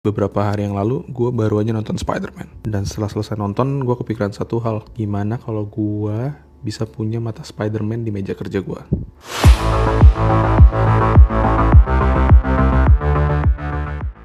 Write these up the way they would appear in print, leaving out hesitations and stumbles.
Beberapa hari yang lalu, gue baru aja nonton Spider-Man. Dan setelah selesai nonton, gue kepikiran satu hal. Gimana kalau gue bisa punya mata Spider-Man di meja kerja gue?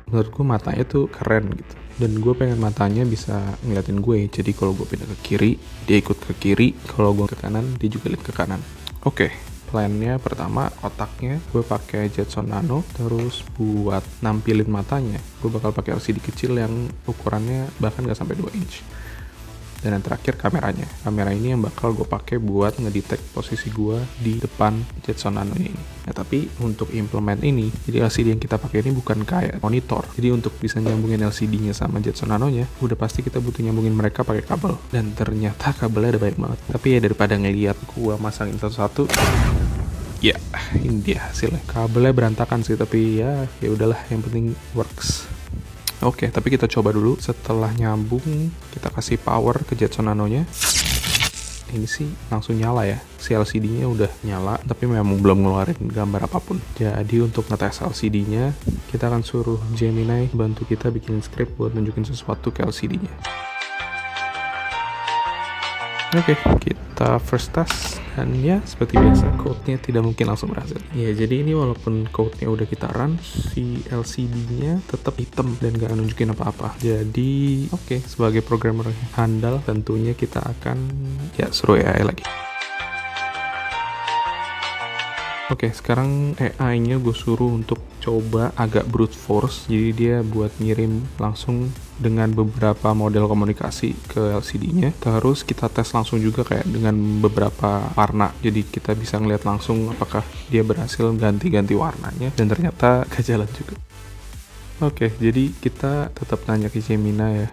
Menurut gue matanya tuh keren gitu. Dan gue pengen matanya bisa ngeliatin gue. Jadi kalau gue pindah ke kiri, dia ikut ke kiri. Kalau gue ke kanan, dia juga lihat ke kanan. Oke. Plannya pertama, otaknya gue pakai Jetson Nano, terus buat nampilin matanya gue bakal pakai LCD kecil yang ukurannya bahkan gak sampai 2 inch. Dan yang terakhir kamera ini yang bakal gue pakai buat ngedetect posisi gue di depan Jetson Nano ini. Nah tapi untuk implement ini, jadi LCD yang kita pakai ini bukan kayak monitor. Jadi untuk bisa nyambungin LCD-nya sama Jetson Nano-nya, udah pasti kita butuh nyambungin mereka pakai kabel. Dan ternyata kabelnya ada banyak banget. Tapi ya daripada ngeliat gue masangin satu-satu, ya ini dia hasilnya. Kabelnya berantakan sih, tapi ya udahlah, yang penting works. Oke, tapi kita coba dulu. Setelah nyambung, kita kasih power ke Jetson Nano-nya. Ini sih langsung nyala ya. Si LCD-nya udah nyala, tapi memang belum ngeluarin gambar apapun. Jadi untuk ngetes LCD-nya, kita akan suruh Gemini bantu kita bikin script buat nunjukin sesuatu ke LCD-nya. Oke, kita first test. Dan ya, seperti biasa, code-nya tidak mungkin langsung berhasil. Ya, jadi ini walaupun code-nya udah kita run, si LCD-nya tetap hitam dan gak nunjukin apa-apa. Jadi, oke, sebagai programmer handal, tentunya kita akan suruh AI lagi. Oke, sekarang AI-nya gue suruh untuk coba agak brute force. Jadi dia buat ngirim langsung dengan beberapa model komunikasi ke LCD-nya. Terus kita tes langsung juga kayak dengan beberapa warna. Jadi kita bisa ngeliat langsung apakah dia berhasil ganti-ganti warnanya. Dan ternyata gak jalan juga. Oke, jadi kita tetap nanya ke Gemini ya.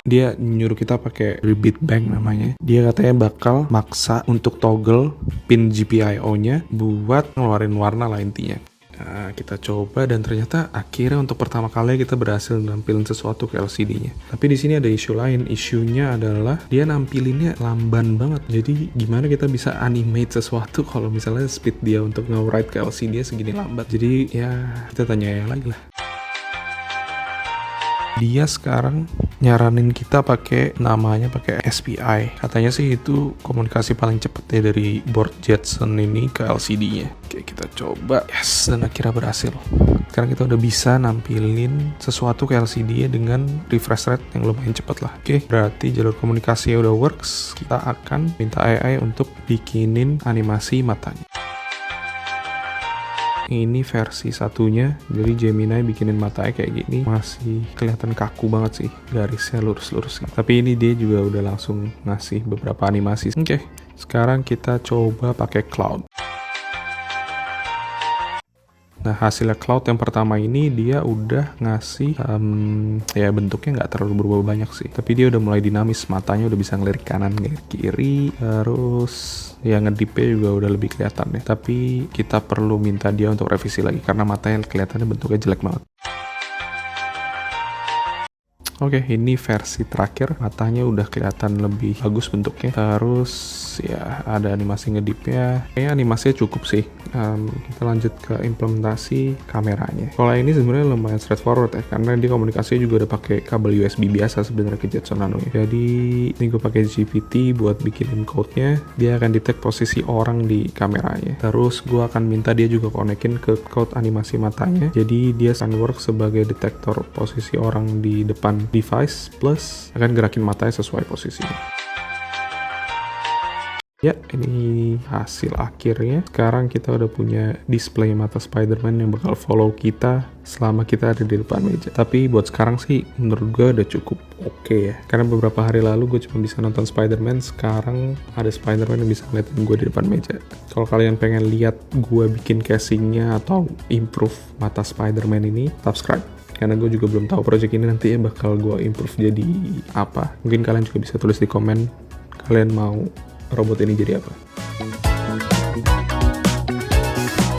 Dia nyuruh kita pakai Rebit Bank namanya. Dia katanya bakal maksa untuk toggle pin GPIO-nya buat ngeluarin warna lah intinya. Nah, kita coba dan ternyata akhirnya untuk pertama kali kita berhasil nampilin sesuatu ke LCD-nya. Tapi di sini ada isu lain. Isunya adalah dia nampilinnya lamban banget. Jadi gimana kita bisa animate sesuatu kalau misalnya speed dia untuk nge-write ke LCD-nya segini lambat. Jadi ya kita tanya yang lagi lah. Dia sekarang nyaranin kita pakai SPI. Katanya sih itu komunikasi paling cepet ya dari board Jetson ini ke LCD-nya. Oke, kita coba. Yes, dan akhirnya berhasil. Sekarang kita udah bisa nampilin sesuatu ke LCD-nya dengan refresh rate yang lumayan cepet lah. Oke, berarti jalur komunikasinya udah works. Kita akan minta AI untuk bikinin animasi matanya. Ini versi satunya, jadi Gemini bikinin matanya kayak gini, masih kelihatan kaku banget sih, garisnya lurus-lurus. Tapi ini dia juga udah langsung ngasih beberapa animasi. Oke, sekarang kita coba pakai Cloud. Nah, hasilnya Cloud yang pertama ini dia udah ngasih bentuknya nggak terlalu berubah banyak sih, tapi dia udah mulai dinamis, matanya udah bisa ngelirik kanan, ngelirik kiri, terus ya ngedipnya juga udah lebih kelihatan ya. Tapi kita perlu minta dia untuk revisi lagi karena matanya kelihatannya bentuknya jelek banget. Oke, ini versi terakhir, matanya udah kelihatan lebih bagus bentuknya. Terus ya ada animasi ngedipnya. Kayaknya animasinya cukup sih. Kita lanjut ke implementasi kameranya. Kalau ini sebenarnya lumayan straightforward ya, karena dia komunikasinya juga udah pakai kabel USB biasa sebenarnya ke Jetson Nano ya. Jadi ini gue pakai GPT buat bikinin code-nya. Dia akan detect posisi orang di kameranya. Terus gue akan minta dia juga konekin ke code animasi matanya. Jadi dia akan work sebagai detektor posisi orang di depan device plus akan gerakin matanya sesuai posisinya. Ya, ini hasil akhirnya. Sekarang kita udah punya display mata Spider-Man yang bakal follow kita selama kita ada di depan meja. Tapi buat sekarang sih menurut gue udah cukup oke ya. Karena beberapa hari lalu gue cuma bisa nonton Spider-Man, sekarang ada Spider-Man yang bisa ngeliatin gue di depan meja. Kalau kalian pengen lihat gue bikin casingnya atau improve mata Spider-Man ini, subscribe. Karena gue juga belum tahu project ini nantinya bakal gue improve jadi apa. Mungkin kalian juga bisa tulis di komen kalian mau robot ini jadi apa.